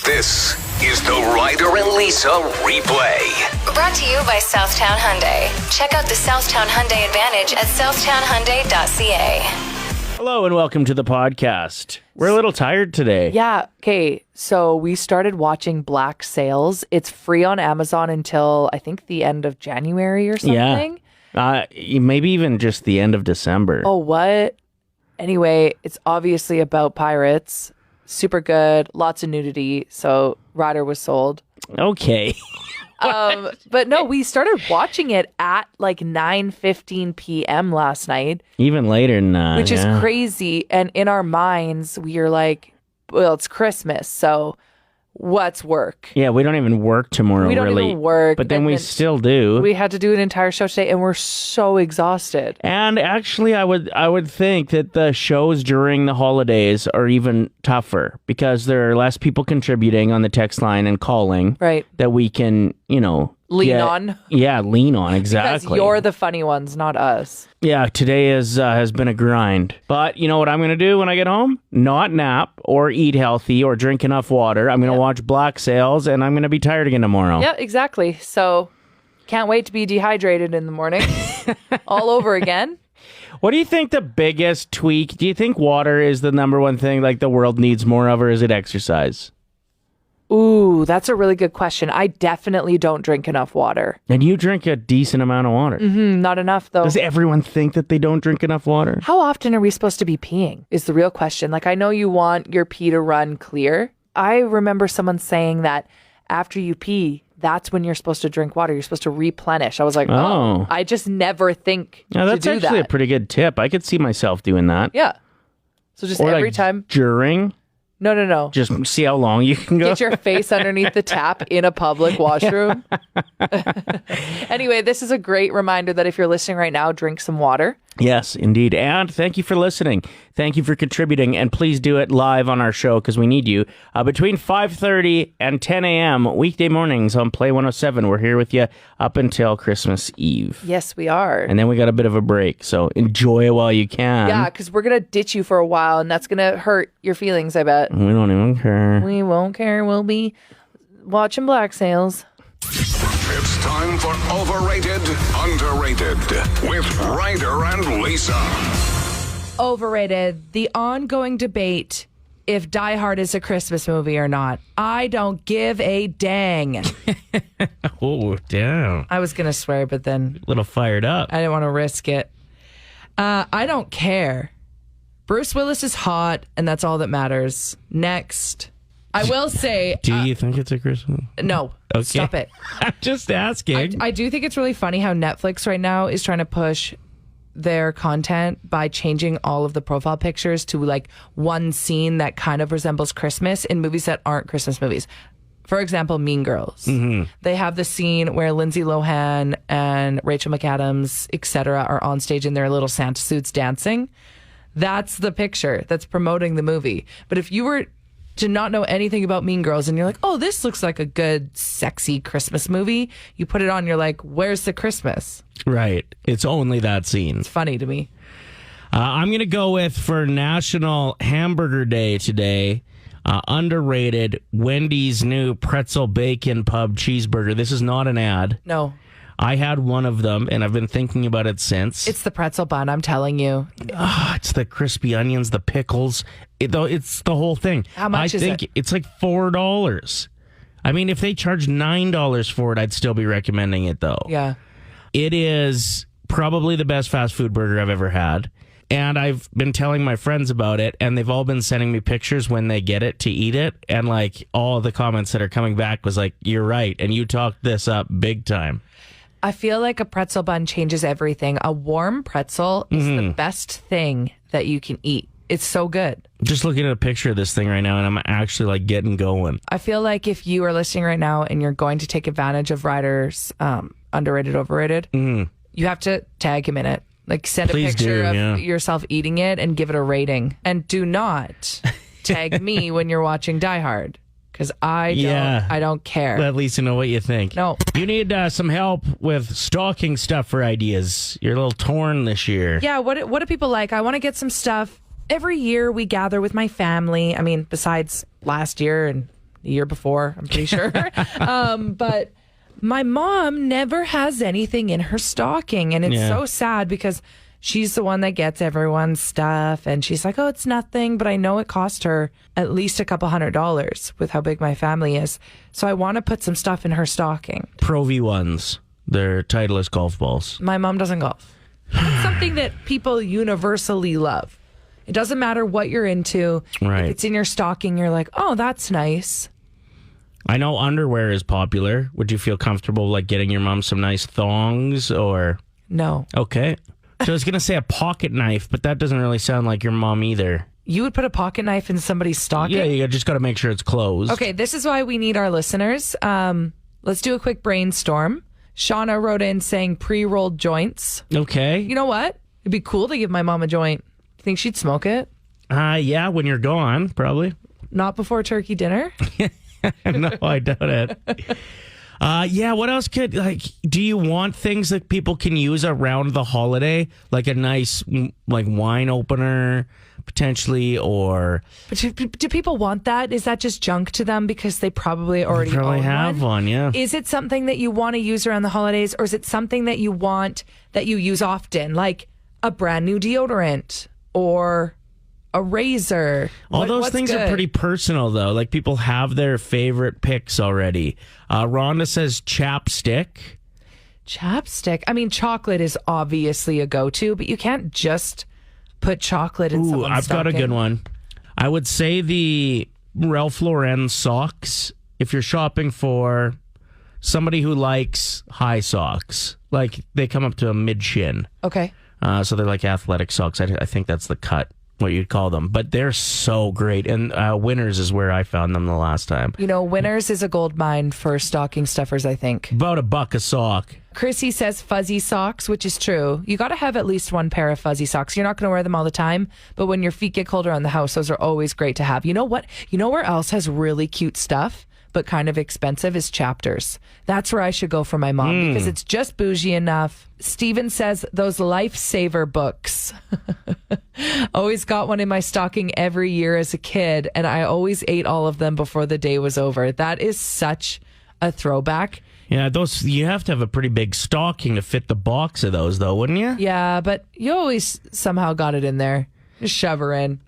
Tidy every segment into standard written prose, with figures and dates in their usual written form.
This is the Ryder and Lisa replay. Brought to you by Southtown Hyundai. Check out the Southtown Hyundai Advantage at southtownhyundai.ca. Hello and welcome to the podcast. We're a little tired today. Yeah. Okay. So we started watching Black Sails. It's free on Amazon until I think the end of January or something. Yeah. Maybe even just the end of December. Oh, what? Anyway, it's obviously about pirates. Super good. Lots of nudity. So Ryder was sold. Okay. But no, we started watching it at like 9:15 p.m. last night. Even later than that. Which is crazy. And in our minds, we are like, well, it's Christmas, so what's work? Yeah, we don't even work tomorrow, We don't really. even work. But then we still do. We had to do an entire show today, and we're so exhausted. And actually, I would think that the shows during the holidays are even tougher because there are less people contributing on the text line and calling. Right. That we can, Lean on. Yeah, lean on, exactly. Because you're the funny ones, not us. Yeah, today has been a grind. But you know what I'm going to do when I get home? Not nap or eat healthy or drink enough water. I'm going to watch Black Sails and I'm going to be tired again tomorrow. Yeah, exactly. So can't wait to be dehydrated in the morning all over again. What do you think the biggest tweak? Do you think water is the number one thing like the world needs more of, or is it exercise? Ooh, that's a really good question. I definitely don't drink enough water. And you drink a decent amount of water. Not enough, though. Does everyone think that they don't drink enough water? How often are we supposed to be peeing is the real question. Like, I know you want your pee to run clear. I remember someone saying that after you pee, that's when you're supposed to drink water. You're supposed to replenish. I was like, oh, I just never think now, that's to do actually that. a pretty good tip. I could see myself doing that. Yeah. So just or every like time. During. No. Just see how long you can go. Get your face underneath the tap in a public washroom. Anyway, this is a great reminder that if you're listening right now, drink some water. Yes, indeed. And thank you for listening. Thank you for contributing. And please do it live on our show because we need you. Between 5:30 and 10 a.m. weekday mornings on Play 107. We're here with you up until Christmas Eve. Yes, we are. And then we got a bit of a break. So enjoy it while you can. Yeah, because we're going to ditch you for a while and that's going to hurt your feelings, I bet. We don't even care. We won't care. We'll be watching Black Sails. It's time for Overrated, Underrated with Ryder and Lisa. Overrated. The ongoing debate if Die Hard is a Christmas movie or not. I don't give a dang. Oh, damn. I was going to swear, but then A little fired up. I didn't want to risk it. I don't care. Bruce Willis is hot, and that's all that matters. Next. I will say... Do you think it's a Christmas? No. Okay. Stop it. I'm just asking. I do think it's really funny how Netflix right now is trying to push their content by changing all of the profile pictures to like one scene that kind of resembles Christmas in movies that aren't Christmas movies. For example, Mean Girls. Mm-hmm. They have the scene where Lindsay Lohan and Rachel McAdams, etc., are on stage in their little Santa suits dancing. That's the picture that's promoting the movie. But if you were to not know anything about Mean Girls and you're like, oh, this looks like a good, sexy Christmas movie, you put it on, you're like, where's the Christmas? Right. It's only that scene. It's funny to me. I'm going to go with, for National Hamburger Day today, underrated Wendy's new pretzel bacon pub cheeseburger. This is not an ad. No. I had one of them, and I've been thinking about it since. It's the pretzel bun, I'm telling you. It's the crispy onions, the pickles. It's the whole thing. How much is it? I think it's like $4. I mean, if they charge $9 for it, I'd still be recommending it, though. Yeah. It is probably the best fast food burger I've ever had. And I've been telling my friends about it, and they've all been sending me pictures when they get it to eat it. And like all of the comments that are coming back was like, you're right. And you talked this up big time. I feel like a pretzel bun changes everything. A warm pretzel is the best thing that you can eat. It's so good. Just looking at a picture of this thing right now, and I'm actually like getting going. I feel like if you are listening right now and you're going to take advantage of Ryder's underrated, overrated, you have to tag him in it. Like send Please a picture do, of yourself eating it and give it a rating. And do not tag me when you're watching Die Hard. Because I don't care. At least you know what you think. No. You need some help with stocking stuff for ideas. You're a little torn this year. Yeah, what do people like? I want to get some stuff. Every year we gather with my family. I mean, besides last year and the year before, I'm pretty sure. But my mom never has anything in her stocking. And it's so sad because she's the one that gets everyone's stuff. And she's like, oh, it's nothing. But I know it cost her at least a couple $100 with how big my family is. So I want to put some stuff in her stocking. Pro V1s. They're Titleist golf balls. My mom doesn't golf. It's something that people universally love. It doesn't matter what you're into. Right. If it's in your stocking, you're like, oh, that's nice. I know underwear is popular. Would you feel comfortable like getting your mom some nice thongs or? No. Okay. So I was going to say a pocket knife, but that doesn't really sound like your mom either. You would put a pocket knife in somebody's stocking? Yeah, you just got to make sure it's closed. Okay, this is why we need our listeners. Let's do a quick brainstorm. Shauna wrote in saying pre-rolled joints. Okay. You know what? It'd be cool to give my mom a joint. You think she'd smoke it? Yeah, when you're gone, probably. Not before turkey dinner? No, I doubt it. Yeah, what else do you want things that people can use around the holiday? Like a nice, like wine opener, potentially, or... But do people want that? Is that just junk to them because they probably already own have one, yeah. Is it something that you want to use around the holidays, or is it something that you want that you use often? Like a brand new deodorant or a razor. All those things are pretty personal, though. Like, people have their favorite picks already. Rhonda says chapstick. Chapstick? I mean, chocolate is obviously a go-to, but you can't just put chocolate in someone's I've got a stocking. good one. I would say the Ralph Lauren socks. If you're shopping for somebody who likes high socks, like they come up to a mid-shin. Okay. So they're like athletic socks. I think that's the cut, what you'd call them. But they're so great. And Winners is where I found them the last time. You know, Winners is a gold mine for stocking stuffers, I think. About $1 a sock. Chrissy says fuzzy socks, which is true. You got to have at least one pair of fuzzy socks. You're not going to wear them all the time, but when your feet get cold around the house, those are always great to have. You know what? You know where else has really cute stuff, but kind of expensive, is Chapters. That's where I should go for my mom because it's just bougie enough. Steven says those Lifesaver books. Always got one in my stocking every year as a kid, and I always ate all of them before the day was over. That is such a throwback. Yeah, those, you have to have a pretty big stocking to fit the box of those, though, wouldn't you? Yeah, but you always somehow got it in there. Just shove her in.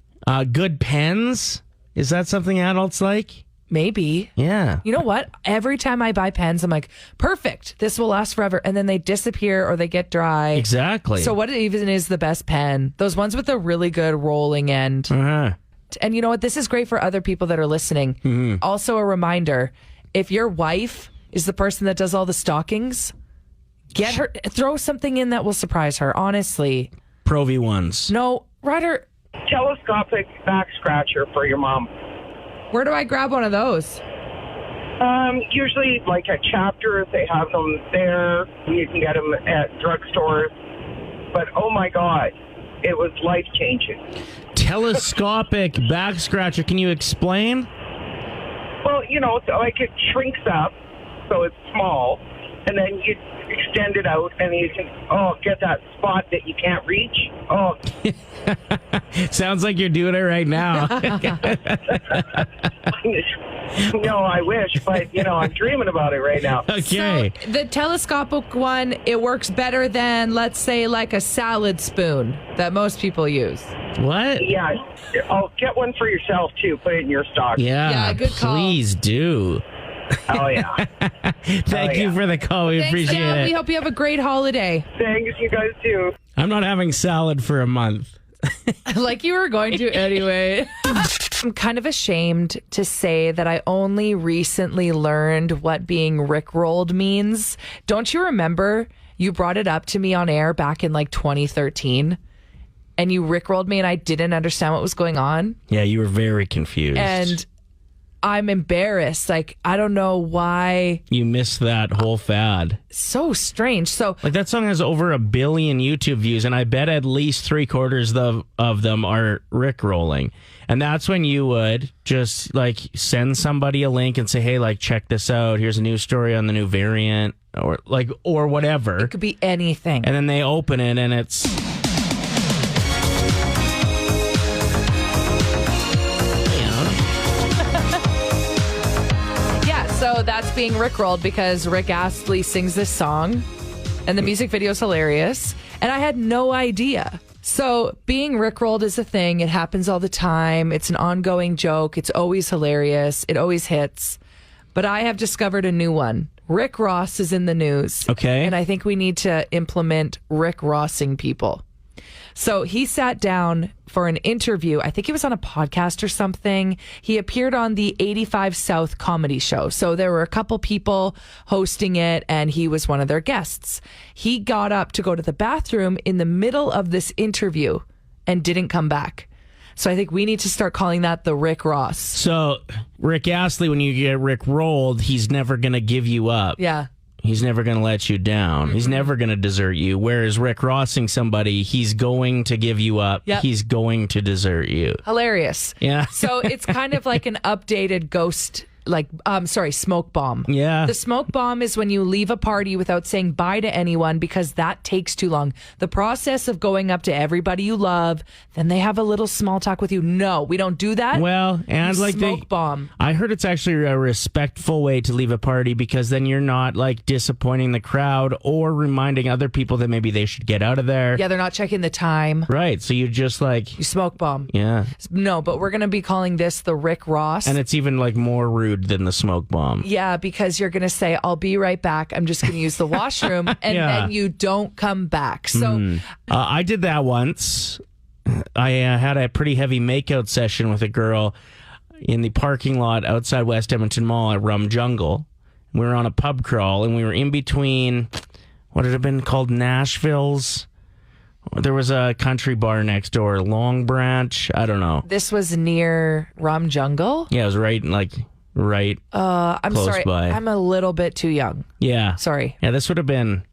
Good pens? Is that something adults like? Maybe. Yeah. You know what? Every time I buy pens, I'm like, perfect. This will last forever. And then they disappear or they get dry. Exactly. So what even is the best pen? Those ones with a really good rolling end. Uh-huh. And you know what? This is great for other people that are listening. Mm-hmm. Also a reminder, if your wife is the person that does all the stockings, get her, throw something in that will surprise her, honestly. Pro V1s. No, Ryder, Telescopic back scratcher for your mom. where do I grab one of those? Usually like at Chapters, they have them there. You can get them at drugstores. But oh my God, it was life-changing. Telescopic back scratcher. Can you explain? Well, you know, it's like it shrinks up, so it's small, and then you extend it out, and you can, get that spot that you can't reach. Oh, Sounds like you're doing it right now. no, I wish, but, you know, I'm dreaming about it right now. Okay. So the telescopic one, it works better than, let's say, like a salad spoon that most people use. What? Yeah, I'll get one for yourself, too. Put it in your stock. Yeah, good call. please do. Oh, yeah. Thank you for the call. We Thanks, appreciate Dad. it. We hope you have a great holiday. Thanks, you guys, too. I'm not having salad for a month. Like you were going to anyway. I'm kind of ashamed to say that I only recently learned what being rickrolled means. Don't you remember you brought it up to me on air back in like 2013? And you rickrolled me and I didn't understand what was going on. Yeah, you were very confused. And I'm embarrassed. Like, I don't know why. You missed that whole fad. So strange. So Like, that song has over 1 billion YouTube views, and I bet at least 3/4 of them are Rickrolling. And that's when you would just, like, send somebody a link and say, hey, like, check this out. Here's a new story on the new variant, or whatever. it could be anything. And then they open it, and it's... So that's being rickrolled because Rick Astley sings this song and the music video is hilarious. And I had no idea. So being rickrolled is a thing. It happens all the time. It's an ongoing joke. It's always hilarious. It always hits. But I have discovered a new one. Rick Ross is in the news. Okay. And I think we need to implement Rick Rossing people. So he sat down for an interview. I think it was on a podcast or something. He appeared on the 85 South comedy show. So there were a couple people hosting it, and he was one of their guests. He got up to go to the bathroom in the middle of this interview and didn't come back. So I think we need to start calling that the Rick Ross. So Rick Astley, when you get Rick rolled, he's never going to give you up. Yeah. He's never going to let you down. He's never going to desert you. Whereas Rick Rossing somebody, he's going to give you up. Yep. He's going to desert you. Hilarious. Yeah. So it's kind of like an updated ghost, smoke bomb. Yeah. The smoke bomb is when you leave a party without saying bye to anyone because that takes too long. The process of going up to everybody you love, then they have a little small talk with you. No, we don't do that. Well, and You like smoke bomb. I heard it's actually a respectful way to leave a party because then you're not like disappointing the crowd or reminding other people that maybe they should get out of there. Yeah, they're not checking the time. Right. So you just like, You smoke bomb. yeah. No, but we're going to be calling this the Rick Ross. And it's even like more rude than the smoke bomb. Yeah, because you're going to say, I'll be right back. I'm just going to use the washroom. And Yeah. then you don't come back. So I did that once. I had a pretty heavy makeout session with a girl in the parking lot outside West Edmonton Mall at Rum Jungle. We were on a pub crawl and we were in between, what had it been called, Nashville's? There was a country bar next door, Long Branch. I don't know. this was near Rum Jungle. Yeah, it was right. I'm Close sorry. by. I'm a little bit too young. Yeah. Sorry. Yeah, this would have been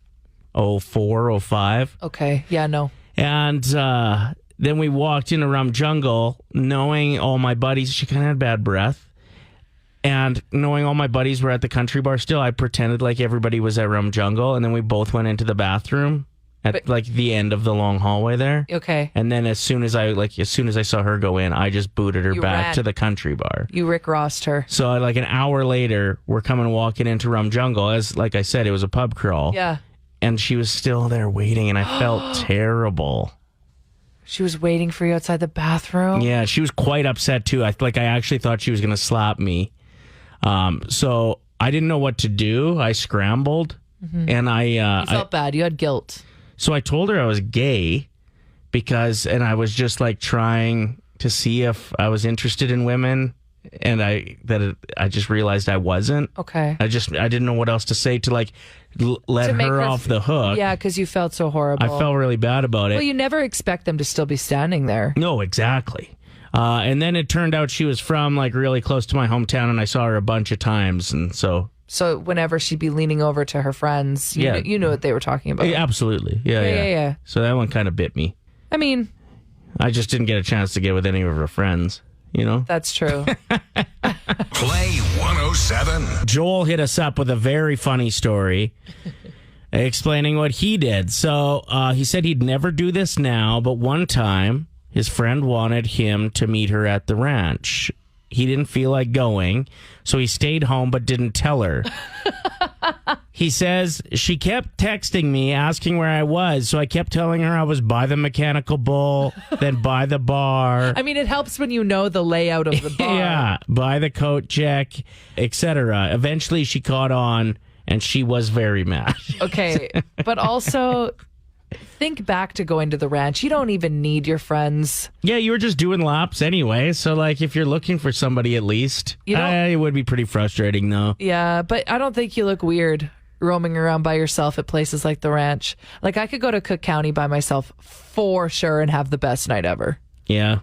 04, 05. Okay. Yeah, no. And then we walked into Rum Jungle knowing all my buddies. She kind of had bad breath. And knowing all my buddies were at the country bar still, I pretended like everybody was at Rum Jungle. And then we both went into the bathroom at the end of the long hallway there. Okay. And then as soon as I saw her go in, I just booted her You back ran. to the country bar. You Rick Rossed her. So like an hour later, we're walking into Rum Jungle. As like I said, it was a pub crawl. Yeah. And she was still there waiting, and I felt terrible. She was waiting for you outside the bathroom. Yeah, she was quite upset too. I actually thought she was going to slap me. So I didn't know what to do. I scrambled, and You felt bad. You had guilt. so I told her I was gay and I was just like trying to see if I was interested in women, and I just realized I wasn't. Okay. I didn't know what else to say to like let To make her her off the hook. Yeah, because you felt so horrible. I felt really bad about it. Well, you never expect them to still be standing there. No, exactly. And then it turned out she was from like really close to my hometown, and I saw her a bunch of times, and so So whenever she'd be leaning over to her friends, you, Yeah. you knew what they were talking about. yeah, absolutely, yeah. So that one kind of bit me. I mean, I just didn't get a chance to get with any of her friends. You know, that's true. Play 107. Joel hit us up with a very funny story. Explaining what he did. So he said he'd never do this now, but one time his friend wanted him to meet her at the ranch. He didn't feel like going, so he stayed home but didn't tell her. He says, she kept texting me asking where I was, so I kept telling her I was by the mechanical bull, then by the bar. I mean, it helps when you know the layout of the bar. Yeah, by the coat check, etc. Eventually she caught on, and she was very mad. Okay, but also think back to going to the ranch. You don't even need your friends. Yeah, you were just doing laps anyway. So, like, if you're looking for somebody at least, You know- it would be pretty frustrating, though. Yeah, but I don't think you look weird roaming around by yourself at places like the ranch. Like, I could go to Cook County by myself for sure and have the best night ever. Yeah,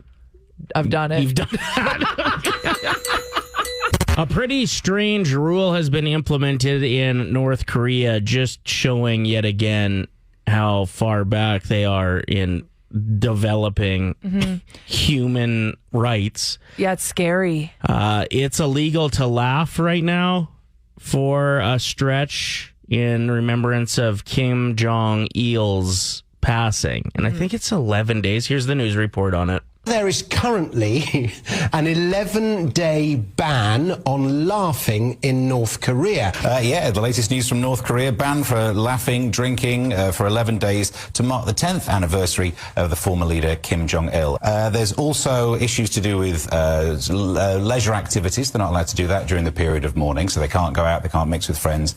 I've done it. you've done that. A pretty strange rule has been implemented in North Korea, just showing yet again how far back they are in developing human rights. Yeah, it's scary. It's illegal to laugh right now for a stretch in remembrance of Kim Jong-il's passing. And I think it's 11 days. Here's the news report on it. There is currently an 11-day ban on laughing in North Korea. Yeah, the latest news from North Korea, ban for laughing, drinking for 11 days to mark the 10th anniversary of the former leader Kim Jong-il. There's also issues to do with leisure activities. They're not allowed to do that during the period of mourning, so they can't go out, they can't mix with friends.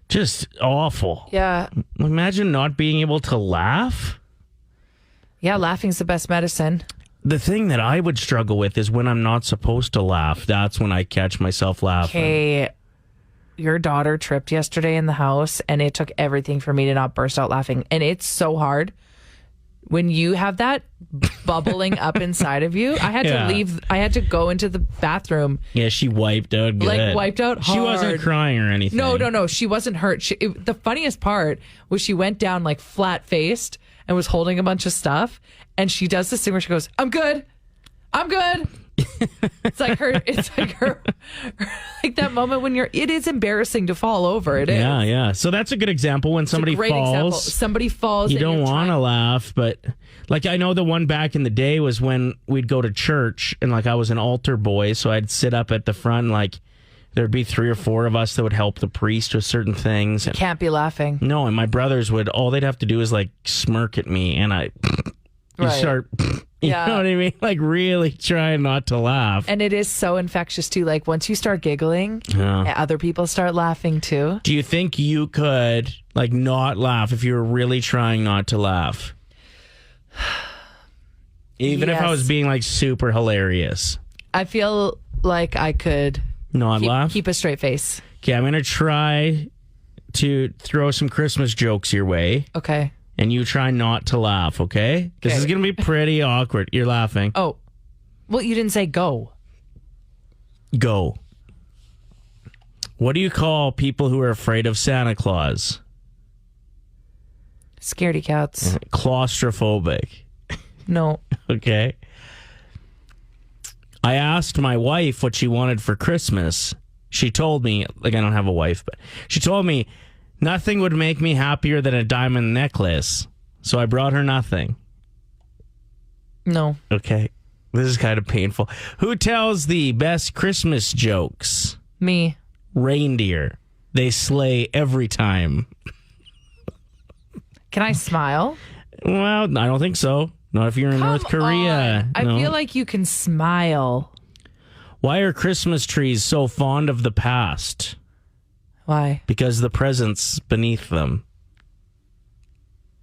Just awful. Yeah. Imagine not being able to laugh. Yeah, laughing's the best medicine. The thing that I would struggle with is when I'm not supposed to laugh. That's when I catch myself laughing. Okay, your daughter tripped yesterday in the house, and it took everything for me to not burst out laughing. And it's so hard when you have that bubbling up inside of you. I had to leave. I had to go into the bathroom. Yeah, she wiped out good. Like, wiped out hard. She wasn't crying or anything. No. She wasn't hurt. The funniest part was she went down like flat-faced and was holding a bunch of stuff. And she does this thing where she goes, I'm good. It's like her, like that moment when it is embarrassing to fall over. It is. Yeah. So that's a good example when somebody great falls. example. Somebody falls. You and don't you're want to trying- laugh, but like I know the one back in the day was when we'd go to church and like I was an altar boy, so I'd sit up at the front and like there'd be 3 or 4 of us that would help the priest with certain things. And, Can't be laughing. no, and my brothers would, all they'd have to do is like smirk at me and you Right. start, you Yeah. know what I mean? Like really trying not to laugh. And it is so infectious too. Like once you start giggling, Yeah. other people start laughing too. Do you think you could like not laugh if you were really trying not to laugh? Even if I was Yes. being like super hilarious. I feel like I could Not laugh? keep a straight face. Okay, I'm going to try to throw some Christmas jokes your way, Okay. and you try not to laugh, okay? This Okay. is going to be pretty awkward. You're laughing. Oh, well, you didn't say go. Go. What do you call people who are afraid of Santa Claus? Scaredy cats. Claustrophobic. No. Okay. I asked my wife what she wanted for Christmas. She told me, like I don't have a wife, but she told me nothing would make me happier than a diamond necklace. So I brought her nothing. No. Okay. This is kind of painful. Who tells the best Christmas jokes? Me. Reindeer. They slay every time. Can I smile? Well, I don't think so. Not if you're in North Korea. On. I No. feel like you can smile. Why are Christmas trees so fond of the past? Why? Because the presents beneath them.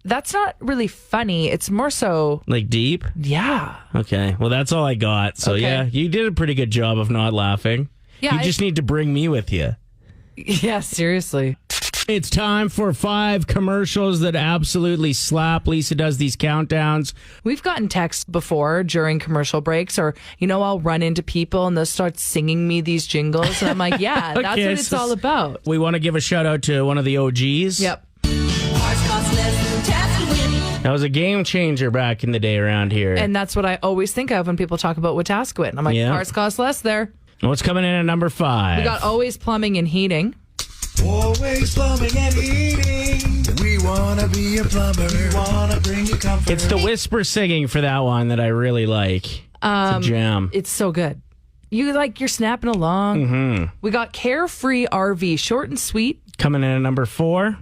That's not really funny. It's more so, Like deep? yeah. Okay. Well, that's all I got. So, Okay. yeah, you did a pretty good job of not laughing. Yeah, You just need to bring me with you. Yeah, seriously. It's time for 5 commercials that absolutely slap. Lisa does these countdowns. We've gotten texts before during commercial breaks, or, I'll run into people and they'll start singing me these jingles. And I'm like, yeah, that's Okay, what it's so all about. We want to give a shout out to one of the OGs. Yep. That was a game changer back in the day around here. And that's what I always think of when people talk about Wetaskiwin. I'm like, Yeah. cars cost less there. What's coming in at number 5? We got Always Plumbing and Heating. Always plumbing and heating. We wanna be a plumber. We wanna bring you comfort. It's the whisper singing for that one that I really like. It's a jam. It's so good. You're snapping along. Mm-hmm. We got Carefree RV, short and sweet. Coming in at number 4.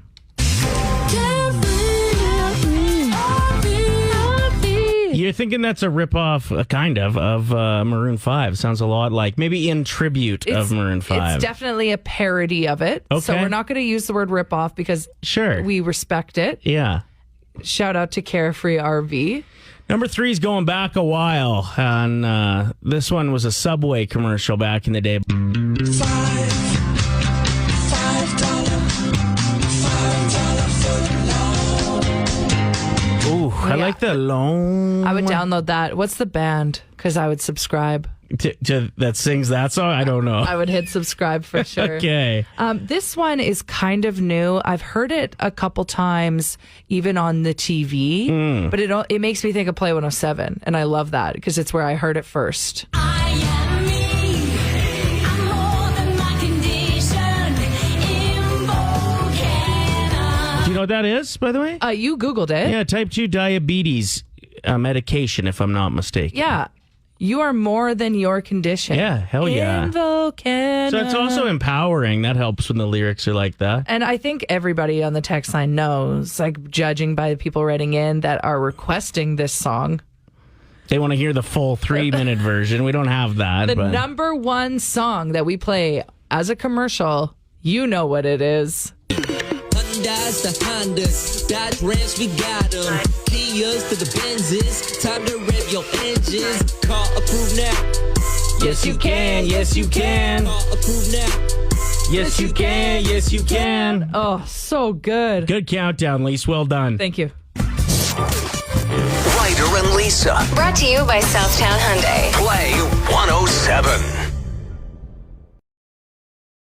You're thinking that's a ripoff, kind of Maroon 5. Sounds a lot like, maybe in tribute of Maroon 5. It's definitely a parody of it. So Okay. we're not going to use the word ripoff because Sure. we respect it. Yeah. Shout out to Carefree RV. Number 3 is going back a while. And this one was a Subway commercial back in the day. Ooh, I Yeah. like the long... I would download that. What's the band? Because I would subscribe. to that sings that song? I don't know. I would hit subscribe for sure. Okay. This one is kind of new. I've heard it a couple times, even on the TV, but it makes me think of Play 107, and I love that because it's where I heard it first. Do you know what that is, by the way? You Googled it. Yeah, type 2 diabetes medication, if I'm not mistaken. Yeah. You are more than your condition. Yeah, hell yeah. Invoke-na. So it's also empowering. That helps when the lyrics are like that. And I think everybody on the text line knows, like judging by the people writing in that are requesting this song. They want to hear the full 3-minute version. We don't have that. The but number one song that we play as a commercial, you know what it is. Hondas to Hondas, Dodge Rams, we got them. Kias to the Benzes, time to rev your engines. Car approved now. Yes, you can. Yes, you can. Car approved now. Yes, you can. Yes, you can. Oh, so good. Good countdown, Lise. Well done. Thank you. Ryder and Lisa. Brought to you by Southtown Hyundai. Play 107.